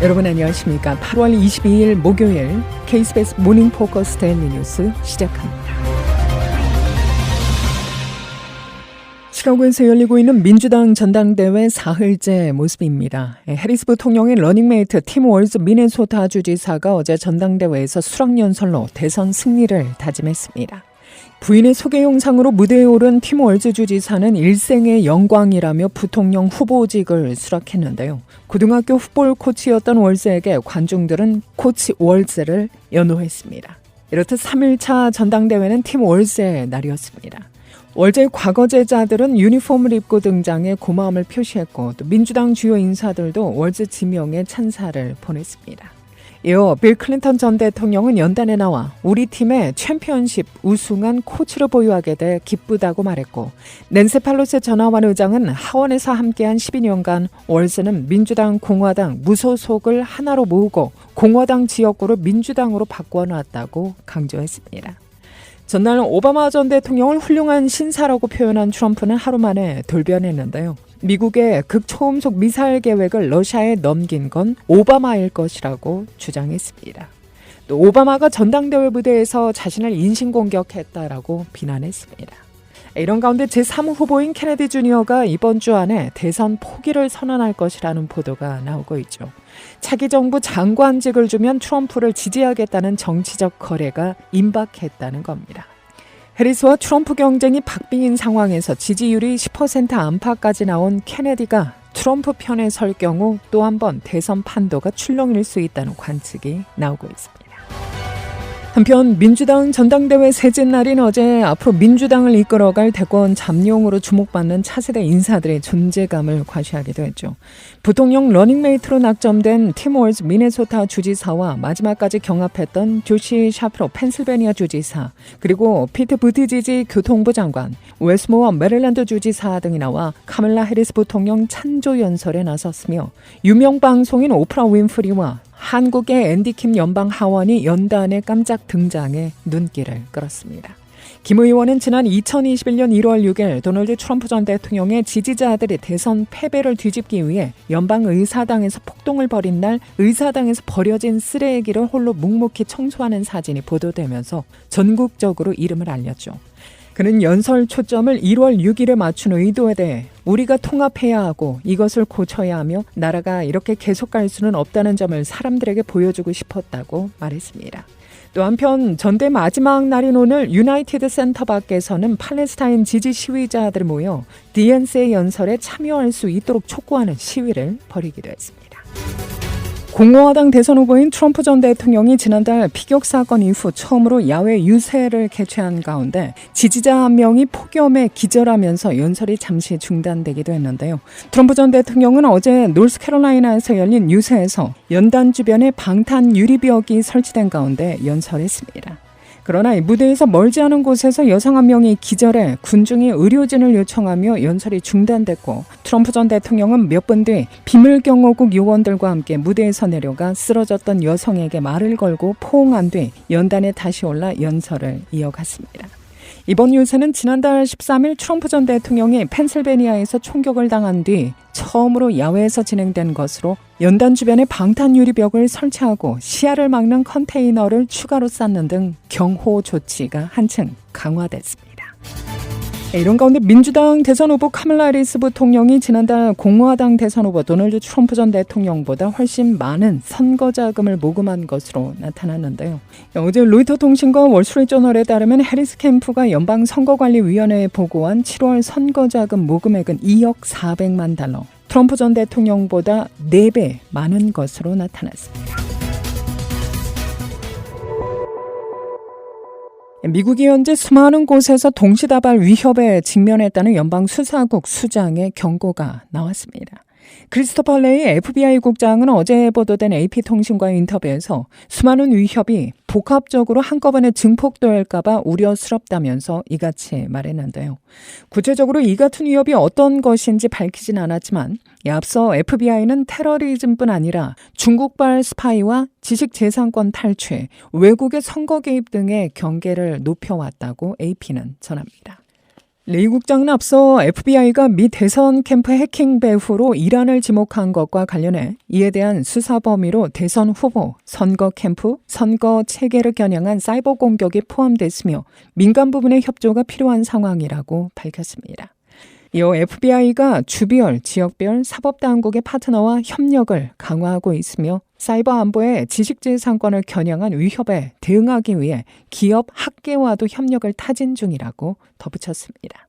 여러분 안녕하십니까? 8월 22일 목요일 KBS 모닝 포커스 데일리 뉴스 시작합니다. 시카고에서 열리고 있는 민주당 전당대회 사흘째 모습입니다. 해리스 부통령의 러닝메이트 팀 월즈 미네소타 주지사가 어제 전당대회에서 수락연설로 대선 승리를 다짐했습니다. 부인의 소개 영상으로 무대에 오른 팀 월즈 주지사는 일생의 영광이라며 부통령 후보직을 수락했는데요. 고등학교 풋볼 코치였던 월즈에게 관중들은 코치 월즈를 연호했습니다. 이렇듯 3일차 전당대회는 팀 월즈의 날이었습니다. 월즈의 과거 제자들은 유니폼을 입고 등장해 고마움을 표시했고 또 민주당 주요 인사들도 월즈 지명에 찬사를 보냈습니다. 이어 빌 클린턴 전 대통령은 연단에 나와 우리 팀의 챔피언십 우승한 코치를 보유하게 돼 기쁘다고 말했고 낸시 펠로시 전 하원 의장은 하원에서 함께한 12년간 월즈는 민주당, 공화당, 무소속을 하나로 모으고 공화당 지역구를 민주당으로 바꿔놨다고 강조했습니다. 전날 오바마 전 대통령을 훌륭한 신사라고 표현한 트럼프는 하루 만에 돌변했는데요. 미국의 극초음속 미사일 계획을 러시아에 넘긴 건 오바마일 것이라고 주장했습니다. 또 오바마가 전당대회 무대에서 자신을 인신공격했다라고 비난했습니다. 이런 가운데 제3후보인 케네디 주니어가 이번 주 안에 대선 포기를 선언할 것이라는 보도가 나오고 있죠. 차기 정부 장관직을 주면 트럼프를 지지하겠다는 정치적 거래가 임박했다는 겁니다. 해리스와 트럼프 경쟁이 박빙인 상황에서 지지율이 10% 안팎까지 나온 케네디가 트럼프 편에 설 경우 또 한 번 대선 판도가 출렁일 수 있다는 관측이 나오고 있습니다. 한편 민주당 전당대회 셋째 날인 어제 앞으로 민주당을 이끌어갈 대권 잠룡으로 주목받는 차세대 인사들의 존재감을 과시하기도 했죠. 부통령 러닝메이트로 낙점된 팀 월즈 미네소타 주지사와 마지막까지 경합했던 조시 샤프로 펜실베니아 주지사, 그리고 피트 부티지지 교통부 장관, 웨스모어 메릴랜드 주지사 등이 나와 카밀라 해리스 부통령 찬조 연설에 나섰으며 유명 방송인 오프라 윈프리와 한국의 앤디킴 연방 하원이 연단에 깜짝 등장해 눈길을 끌었습니다. 김 의원은 지난 2021년 1월 6일 도널드 트럼프 전 대통령의 지지자들이 대선 패배를 뒤집기 위해 연방의사당에서 폭동을 벌인 날 의사당에서 버려진 쓰레기를 홀로 묵묵히 청소하는 사진이 보도되면서 전국적으로 이름을 알렸죠. 그는 연설 초점을 1월 6일에 맞춘 의도에 대해 우리가 통합해야 하고 이것을 고쳐야 하며 나라가 이렇게 계속 갈 수는 없다는 점을 사람들에게 보여주고 싶었다고 말했습니다. 또 한편 전대 마지막 날인 오늘 유나이티드 센터 밖에서는 팔레스타인 지지 시위자들이 모여 DNC의 연설에 참여할 수 있도록 촉구하는 시위를 벌이기도 했습니다. 공화당 대선 후보인 트럼프 전 대통령이 지난달 피격 사건 이후 처음으로 야외 유세를 개최한 가운데 지지자 한 명이 폭염에 기절하면서 연설이 잠시 중단되기도 했는데요. 트럼프 전 대통령은 어제 노스캐롤라이나에서 열린 유세에서 연단 주변에 방탄 유리벽이 설치된 가운데 연설했습니다. 그러나 무대에서 멀지 않은 곳에서 여성 한 명이 기절해 군중이 의료진을 요청하며 연설이 중단됐고 트럼프 전 대통령은 몇 분 뒤 비밀경호국 요원들과 함께 무대에서 내려가 쓰러졌던 여성에게 말을 걸고 포옹한 뒤 연단에 다시 올라 연설을 이어갔습니다. 이번 유세는 지난달 13일 트럼프 전 대통령이 펜실베니아에서 총격을 당한 뒤 처음으로 야외에서 진행된 것으로 연단 주변에 방탄 유리벽을 설치하고 시야를 막는 컨테이너를 추가로 쌓는 등 경호 조치가 한층 강화됐습니다. 이런 가운데 민주당 대선 후보 카밀라 해리스 부통령이 지난달 공화당 대선 후보 도널드 트럼프 전 대통령보다 훨씬 많은 선거 자금을 모금한 것으로 나타났는데요. 어제 로이터 통신과 월스트리트저널에 따르면 해리스 캠프가 연방선거관리위원회에 보고한 7월 선거 자금 모금액은 2억 400만 달러, 트럼프 전 대통령보다 4배 많은 것으로 나타났습니다. 미국이 현재 수많은 곳에서 동시다발 위협에 직면했다는 연방수사국 수장의 경고가 나왔습니다. 크리스토퍼 레이 FBI 국장은 어제 보도된 AP통신과의 인터뷰에서 수많은 위협이 복합적으로 한꺼번에 증폭될까 봐 우려스럽다면서 이같이 말했는데요. 구체적으로 이 같은 위협이 어떤 것인지 밝히진 않았지만 앞서 FBI는 테러리즘뿐 아니라 중국발 스파이와 지식재산권 탈취, 외국의 선거 개입 등의 경계를 높여왔다고 AP는 전합니다. 리 국장은 앞서 FBI가 미 대선 캠프 해킹 배후로 이란을 지목한 것과 관련해 이에 대한 수사 범위로 대선 후보, 선거 캠프, 선거 체계를 겨냥한 사이버 공격이 포함됐으며 민간 부분의 협조가 필요한 상황이라고 밝혔습니다. 이어 FBI가 주별, 지역별 사법당국의 파트너와 협력을 강화하고 있으며 사이버 안보의 지식재산권을 겨냥한 위협에 대응하기 위해 기업 학계와도 협력을 타진 중이라고 덧붙였습니다.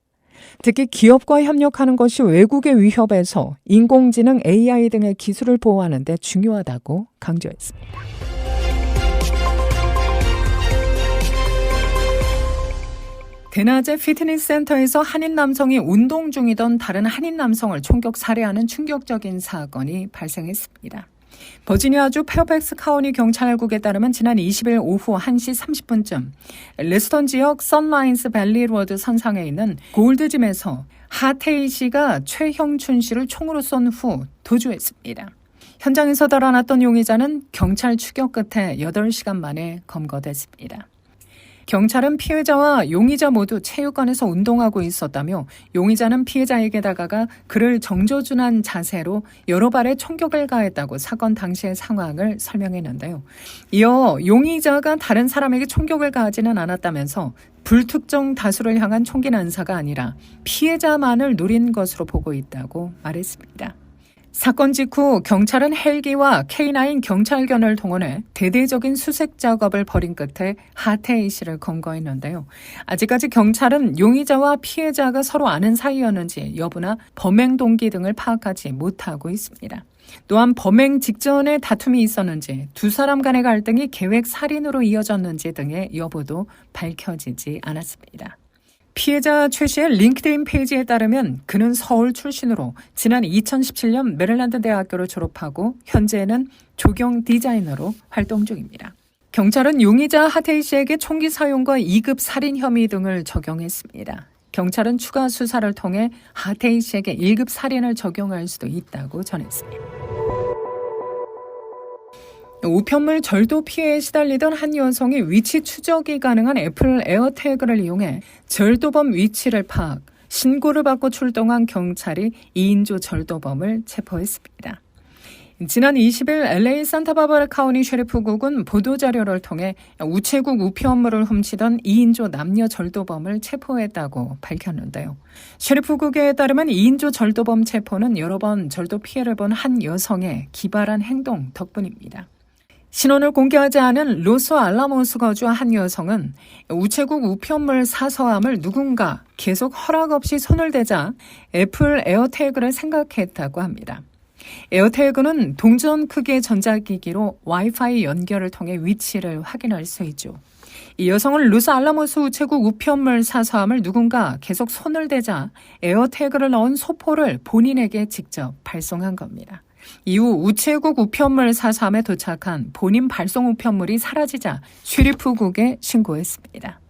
특히 기업과 협력하는 것이 외국의 위협에서 인공지능 AI 등의 기술을 보호하는 데 중요하다고 강조했습니다. 대낮에 피트니스 센터에서 한인 남성이 운동 중이던 다른 한인 남성을 총격 살해하는 충격적인 사건이 발생했습니다. 버지니아주 페어팩스 카운티 경찰국에 따르면 지난 20일 오후 1시 30분쯤 레스턴 지역 선라인스 밸리 로드 선상에 있는 골드짐에서 하태희 씨가 최형춘 씨를 총으로 쏜 후 도주했습니다. 현장에서 달아났던 용의자는 경찰 추격 끝에 8시간 만에 검거됐습니다. 경찰은 피해자와 용의자 모두 체육관에서 운동하고 있었다며 용의자는 피해자에게 다가가 그를 정조준한 자세로 여러 발의 총격을 가했다고 사건 당시의 상황을 설명했는데요. 이어 용의자가 다른 사람에게 총격을 가하지는 않았다면서 불특정 다수를 향한 총기 난사가 아니라 피해자만을 노린 것으로 보고 있다고 말했습니다. 사건 직후 경찰은 헬기와 K9 경찰견을 동원해 대대적인 수색 작업을 벌인 끝에 하태희 씨를 검거했는데요. 아직까지 경찰은 용의자와 피해자가 서로 아는 사이였는지 여부나 범행 동기 등을 파악하지 못하고 있습니다. 또한 범행 직전에 다툼이 있었는지 두 사람 간의 갈등이 계획 살인으로 이어졌는지 등의 여부도 밝혀지지 않았습니다. 피해자 최 씨의 링크드인 페이지에 따르면 그는 서울 출신으로 지난 2017년 메릴랜드 대학교를 졸업하고 현재는 조경 디자이너로 활동 중입니다. 경찰은 용의자 하태희 씨에게 총기 사용과 2급 살인 혐의 등을 적용했습니다. 경찰은 추가 수사를 통해 하태희 씨에게 1급 살인을 적용할 수도 있다고 전했습니다. 우편물 절도 피해에 시달리던 한 여성이 위치 추적이 가능한 애플 에어태그를 이용해 절도범 위치를 파악, 신고를 받고 출동한 경찰이 2인조 절도범을 체포했습니다. 지난 20일 LA 산타바바라 카운티 셰리프국은 보도자료를 통해 우체국 우편물을 훔치던 2인조 남녀 절도범을 체포했다고 밝혔는데요. 셰리프국에 따르면 2인조 절도범 체포는 여러 번 절도 피해를 본 한 여성의 기발한 행동 덕분입니다. 신원을 공개하지 않은 로스 알라모스 거주 한 여성은 우체국 우편물 사서함을 누군가 계속 허락 없이 손을 대자 애플 에어태그를 생각했다고 합니다. 에어태그는 동전 크기의 전자기기로 와이파이 연결을 통해 위치를 확인할 수 있죠. 이 여성은 로스 알라모스 우체국 우편물 사서함을 누군가 계속 손을 대자 에어태그를 넣은 소포를 본인에게 직접 발송한 겁니다. 이후 우체국 우편물 사서함에 도착한 본인 발송 우편물이 사라지자 셰리프국에 신고했습니다.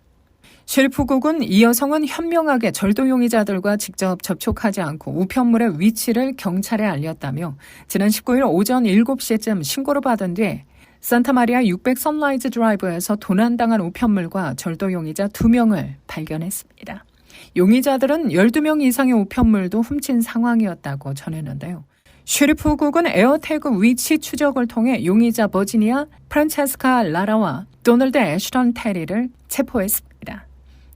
셰리프국은 이 여성은 현명하게 절도 용의자들과 직접 접촉하지 않고 우편물의 위치를 경찰에 알렸다며 지난 19일 오전 7시쯤 신고를 받은 뒤 산타마리아 600 선라이즈 드라이브에서 도난당한 우편물과 절도 용의자 2명을 발견했습니다. 용의자들은 12명 이상의 우편물도 훔친 상황이었다고 전했는데요. 셰리프국은 에어태그 위치 추적을 통해 용의자 버지니아 프란체스카 라라와 도널드 애쉬턴 테리를 체포했습니다.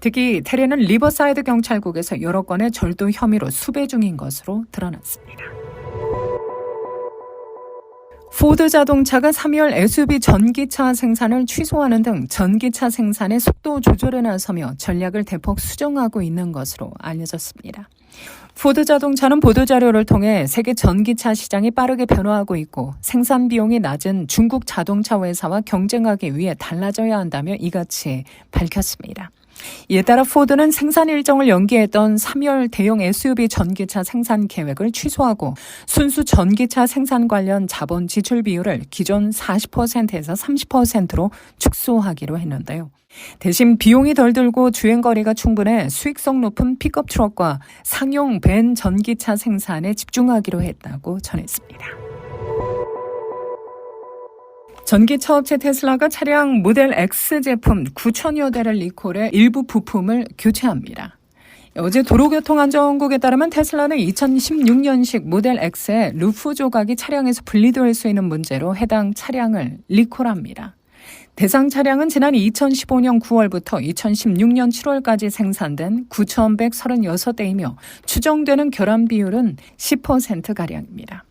특히 테리는 리버사이드 경찰국에서 여러 건의 절도 혐의로 수배 중인 것으로 드러났습니다. 포드 자동차가 3열 SUV 전기차 생산을 취소하는 등 전기차 생산의 속도 조절에 나서며 전략을 대폭 수정하고 있는 것으로 알려졌습니다. 포드 자동차는 보도자료를 통해 세계 전기차 시장이 빠르게 변화하고 있고 생산 비용이 낮은 중국 자동차 회사와 경쟁하기 위해 달라져야 한다며 이같이 밝혔습니다. 이에 따라 포드는 생산 일정을 연기했던 3열 대형 SUV 전기차 생산 계획을 취소하고 순수 전기차 생산 관련 자본 지출 비율을 기존 40%에서 30%로 축소하기로 했는데요. 대신 비용이 덜 들고 주행거리가 충분해 수익성 높은 픽업 트럭과 상용 밴 전기차 생산에 집중하기로 했다고 전했습니다. 전기차 업체 테슬라가 차량 모델 X 제품 9천여 대를 리콜해 일부 부품을 교체합니다. 어제 도로교통안전국에 따르면 테슬라는 2016년식 모델 X의 루프 조각이 차량에서 분리될 수 있는 문제로 해당 차량을 리콜합니다. 대상 차량은 지난 2015년 9월부터 2016년 7월까지 생산된 9,136대이며 추정되는 결함 비율은 10%가량입니다.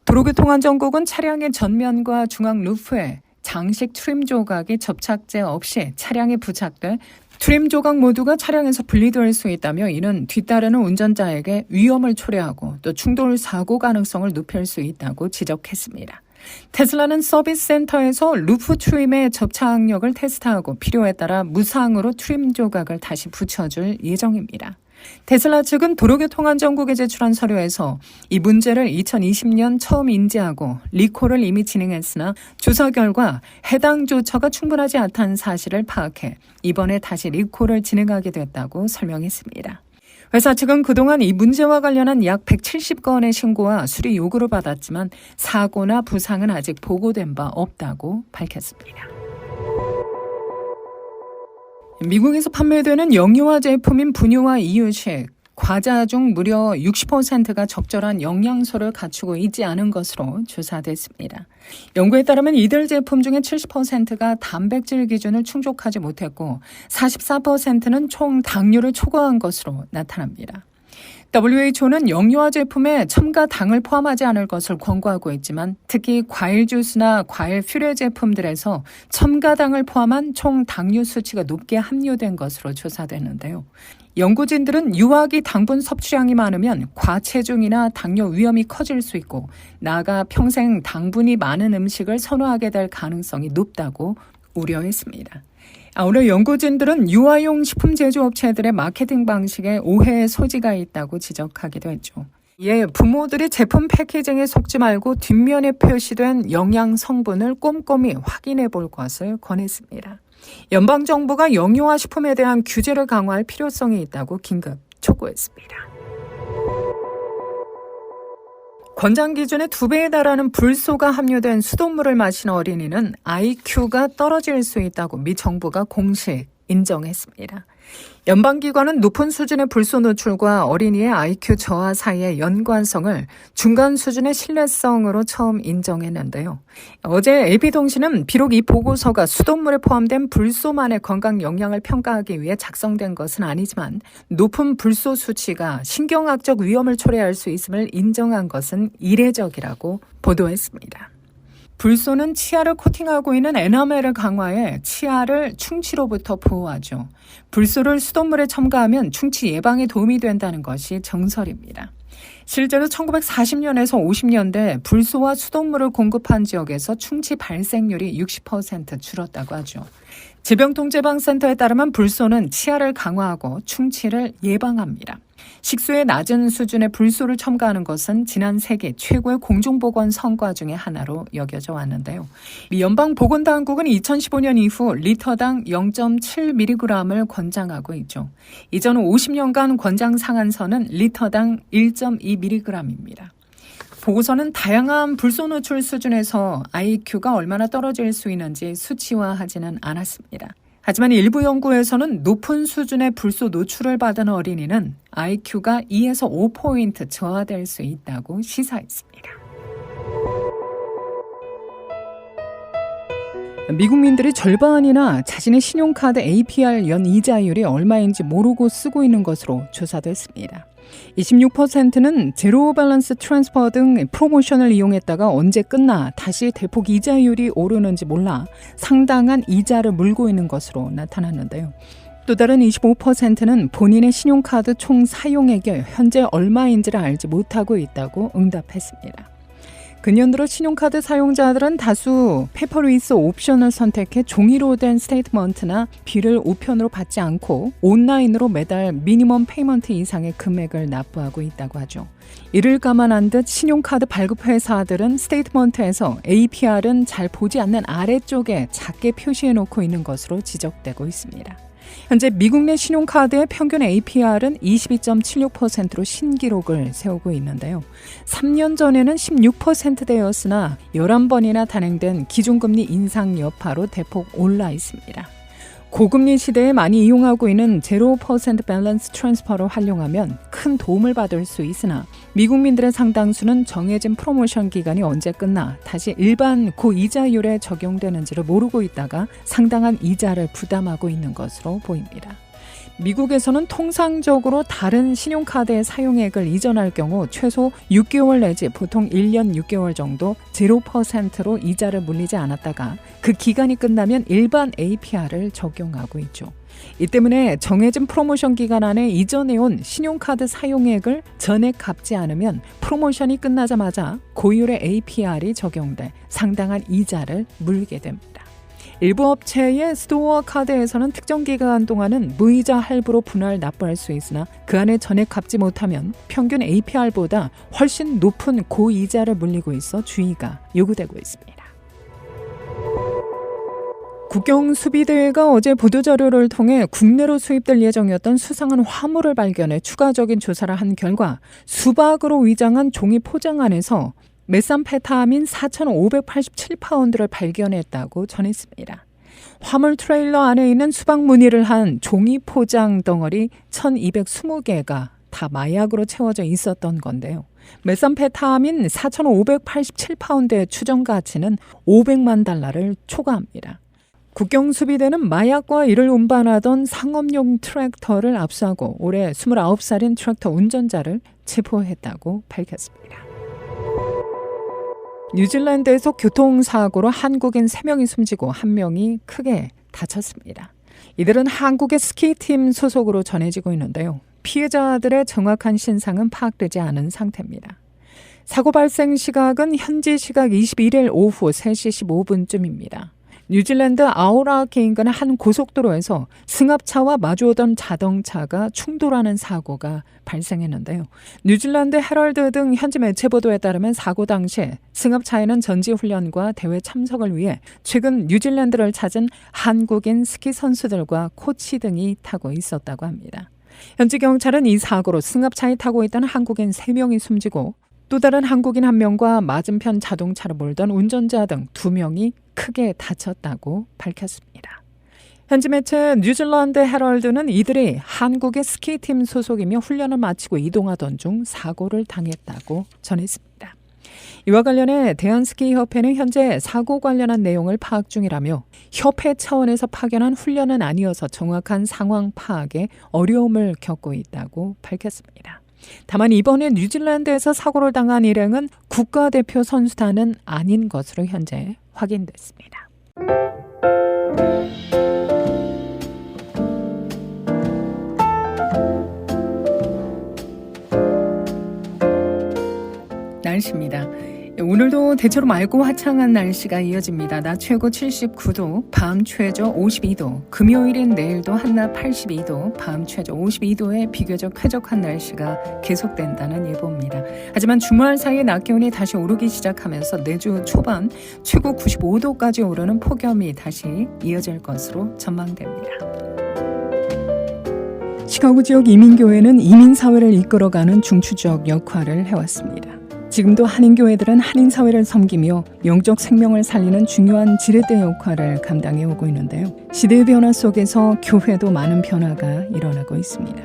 도로교통안전국은 차량의 전면과 중앙 루프에 장식 트림 조각이 접착제 없이 차량에 부착돼 트림 조각 모두가 차량에서 분리될 수 있다며 이는 뒤따르는 운전자에게 위험을 초래하고 또 충돌 사고 가능성을 높일 수 있다고 지적했습니다. 테슬라는 서비스 센터에서 루프 트림의 접착력을 테스트하고 필요에 따라 무상으로 트림 조각을 다시 붙여줄 예정입니다. 테슬라 측은 도로교통안전국에 제출한 서류에서 이 문제를 2020년 처음 인지하고 리콜을 이미 진행했으나 조사 결과 해당 조처가 충분하지 않다는 사실을 파악해 이번에 다시 리콜을 진행하게 됐다고 설명했습니다. 회사 측은 그동안 이 문제와 관련한 약 170건의 신고와 수리 요구를 받았지만 사고나 부상은 아직 보고된 바 없다고 밝혔습니다. 미국에서 판매되는 영유아 제품인 분유와 이유식, 과자 중 무려 60%가 적절한 영양소를 갖추고 있지 않은 것으로 조사됐습니다. 연구에 따르면 이들 제품 중에 70%가 단백질 기준을 충족하지 못했고 44%는 총 당류를 초과한 것으로 나타납니다. WHO는 영유아 제품에 첨가당을 포함하지 않을 것을 권고하고 있지만 특히 과일 주스나 과일 퓨레 제품들에서 첨가당을 포함한 총 당류 수치가 높게 함유된 것으로 조사됐는데요. 연구진들은 유아기 당분 섭취량이 많으면 과체중이나 당뇨 위험이 커질 수 있고 나아가 평생 당분이 많은 음식을 선호하게 될 가능성이 높다고 우려했습니다. 아울러 연구진들은 유아용 식품 제조업체들의 마케팅 방식에 오해의 소지가 있다고 지적하기도 했죠. 이에 부모들이 제품 패키징에 속지 말고 뒷면에 표시된 영양 성분을 꼼꼼히 확인해 볼 것을 권했습니다. 연방정부가 영유아 식품에 대한 규제를 강화할 필요성이 있다고 긴급 촉구했습니다. 권장 기준의 2배에 달하는 불소가 함유된 수돗물을 마신 어린이는 IQ가 떨어질 수 있다고 미 정부가 공식 인정했습니다. 연방기관은 높은 수준의 불소 노출과 어린이의 IQ 저하 사이의 연관성을 중간 수준의 신뢰성으로 처음 인정했는데요. 어제 AP통신은 비록 이 보고서가 수돗물에 포함된 불소만의 건강 영향을 평가하기 위해 작성된 것은 아니지만 높은 불소 수치가 신경학적 위험을 초래할 수 있음을 인정한 것은 이례적이라고 보도했습니다. 불소는 치아를 코팅하고 있는 에나멜을 강화해 치아를 충치로부터 보호하죠. 불소를 수돗물에 첨가하면 충치 예방에 도움이 된다는 것이 정설입니다. 실제로 1940년에서 50년대 불소와 수돗물을 공급한 지역에서 충치 발생률이 60% 줄었다고 하죠. 질병통제방센터에 따르면 불소는 치아를 강화하고 충치를 예방합니다. 식수의 낮은 수준의 불소를 첨가하는 것은 지난 세기 최고의 공중보건 성과 중의 하나로 여겨져 왔는데요. 미 연방보건당국은 2015년 이후 리터당 0.7mg을 권장하고 있죠. 이전 50년간 권장 상한선은 리터당 1.2mg입니다. 보고서는 다양한 불소 노출 수준에서 IQ가 얼마나 떨어질 수 있는지 수치화하지는 않았습니다. 하지만 일부 연구에서는 높은 수준의 불소 노출을 받은 어린이는 IQ가 2에서 5포인트 저하될 수 있다고 시사했습니다. 미국민들이 절반이나 자신의 신용카드 APR 연 이자율이 얼마인지 모르고 쓰고 있는 것으로 조사됐습니다. 26%는 제로 밸런스 트랜스퍼 등 프로모션을 이용했다가 언제 끝나 다시 대폭 이자율이 오르는지 몰라 상당한 이자를 물고 있는 것으로 나타났는데요. 또 다른 25%는 본인의 신용카드 총 사용액이 현재 얼마인지를 알지 못하고 있다고 응답했습니다. 근년 들어 신용카드 사용자들은 다수 페이퍼리스 옵션을 선택해 종이로 된 스테이트먼트나 비를 우편으로 받지 않고 온라인으로 매달 미니멈 페이먼트 이상의 금액을 납부하고 있다고 하죠. 이를 감안한 듯 신용카드 발급 회사들은 스테이트먼트에서 APR은 잘 보지 않는 아래쪽에 작게 표시해놓고 있는 것으로 지적되고 있습니다. 현재 미국 내 신용카드의 평균 APR은 22.76%로 신기록을 세우고 있는데요. 3년 전에는 16%대였으나 11번이나 단행된 기준금리 인상 여파로 대폭 올라 있습니다. 고금리 시대에 많이 이용하고 있는 0% 밸런스 트랜스퍼를 활용하면 큰 도움을 받을 수 있으나 미국민들의 상당수는 정해진 프로모션 기간이 언제 끝나 다시 일반 고이자율에 적용되는지를 모르고 있다가 상당한 이자를 부담하고 있는 것으로 보입니다. 미국에서는 통상적으로 다른 신용카드의 사용액을 이전할 경우 최소 6개월 내지 보통 1년 6개월 정도 0%로 이자를 물리지 않았다가 그 기간이 끝나면 일반 APR을 적용하고 있죠. 이 때문에 정해진 프로모션 기간 안에 이전해온 신용카드 사용액을 전액 갚지 않으면 프로모션이 끝나자마자 고율의 APR이 적용돼 상당한 이자를 물게 됩니다. 일부 업체의 스토어 카드에서는 특정 기간 동안은 무이자 할부로 분할 납부할 수 있으나 그 안에 전액 갚지 못하면 평균 APR보다 훨씬 높은 고이자를 물리고 있어 주의가 요구되고 있습니다. 국경수비대회가 어제 보도자료를 통해 국내로 수입될 예정이었던 수상한 화물을 발견해 추가적인 조사를 한 결과 수박으로 위장한 종이 포장 안에서 메삼페타민 4,587파운드를 발견했다고 전했습니다. 화물 트레일러 안에 있는 수박 무늬를 한 종이 포장 덩어리 1,220개가 다 마약으로 채워져 있었던 건데요. 메삼페타민 4,587파운드의 추정 가치는 $500만 초과합니다. 국경수비대는 마약과 이를 운반하던 상업용 트랙터를 압수하고 올해 29살인 트랙터 운전자를 체포했다고 밝혔습니다. 뉴질랜드에서 교통사고로 한국인 3명이 숨지고 1명이 크게 다쳤습니다. 이들은 한국의 스키팀 소속으로 전해지고 있는데요. 피해자들의 정확한 신상은 파악되지 않은 상태입니다. 사고 발생 시각은 현지 시각 21일 오후 3시 15분쯤입니다. 뉴질랜드 아우라키 인근의 한 고속도로에서 승합차와 마주오던 자동차가 충돌하는 사고가 발생했는데요. 뉴질랜드 헤럴드 등 현지 매체 보도에 따르면 사고 당시에 승합차에는 전지훈련과 대회 참석을 위해 최근 뉴질랜드를 찾은 한국인 스키 선수들과 코치 등이 타고 있었다고 합니다. 현지 경찰은 이 사고로 승합차에 타고 있던 한국인 3명이 숨지고 또 다른 한국인 1명과 맞은편 자동차를 몰던 운전자 등 2명이 크게 다쳤다고 밝혔습니다. 현지 매체 뉴질랜드 헤럴드는 이들이 한국의 스키팀 소속이며 훈련을 마치고 이동하던 중 사고를 당했다고 전했습니다. 이와 관련해 대한스키협회는 현재 사고 관련한 내용을 파악 중이라며 협회 차원에서 파견한 훈련은 아니어서 정확한 상황 파악에 어려움을 겪고 있다고 밝혔습니다. 다만 이번에 뉴질랜드에서 사고를 당한 일행은 국가대표 선수단은 아닌 것으로 현재 확인됐습니다. 날씨입니다. 오늘도 대체로 맑고 화창한 날씨가 이어집니다. 낮 최고 79도, 밤 최저 52도, 금요일인 내일도 한낮 82도, 밤 최저 52도의 비교적 쾌적한 날씨가 계속된다는 예보입니다. 하지만 주말 사이에 낮 기온이 다시 오르기 시작하면서 내주 초반 최고 95도까지 오르는 폭염이 다시 이어질 것으로 전망됩니다. 시카고 지역 이민교회는 이민사회를 이끌어가는 중추적 역할을 해왔습니다. 지금도 한인교회들은 한인사회를 섬기며 영적 생명을 살리는 중요한 지렛대 역할을 감당해 오고 있는데요. 시대의 변화 속에서 교회도 많은 변화가 일어나고 있습니다.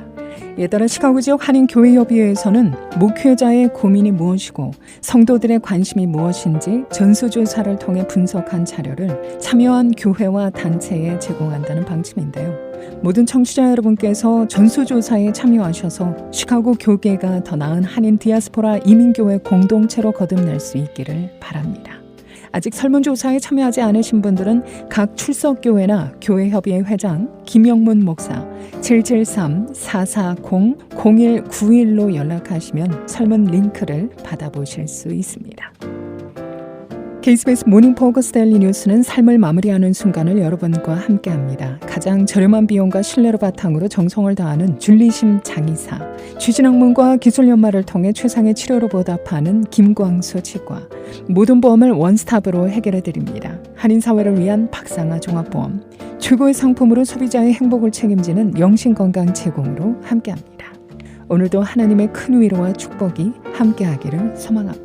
이에 따라 시카고 지역 한인교회협의회에서는 목회자의 고민이 무엇이고 성도들의 관심이 무엇인지 전수조사를 통해 분석한 자료를 참여한 교회와 단체에 제공한다는 방침인데요. 모든 청취자 여러분께서 전수조사에 참여하셔서 시카고 교계가 더 나은 한인 디아스포라 이민교회 공동체로 거듭날 수 있기를 바랍니다. 아직 설문조사에 참여하지 않으신 분들은 각 출석교회나 교회협의회 회장 김영문 목사 773-440-0191로 연락하시면 설문 링크를 받아보실 수 있습니다. KBS 모닝 포커스 데일리 뉴스는 삶을 마무리하는 순간을 여러분과 함께합니다. 가장 저렴한 비용과 신뢰를 바탕으로 정성을 다하는 줄리심 장의사, 추진학문과 기술연마를 통해 최상의 치료로 보답하는 김광수 치과, 모든 보험을 원스톱으로 해결해드립니다. 한인사회를 위한 박상아 종합보험, 최고의 상품으로 소비자의 행복을 책임지는 영신건강 제공으로 함께합니다. 오늘도 하나님의 큰 위로와 축복이 함께하기를 소망합니다.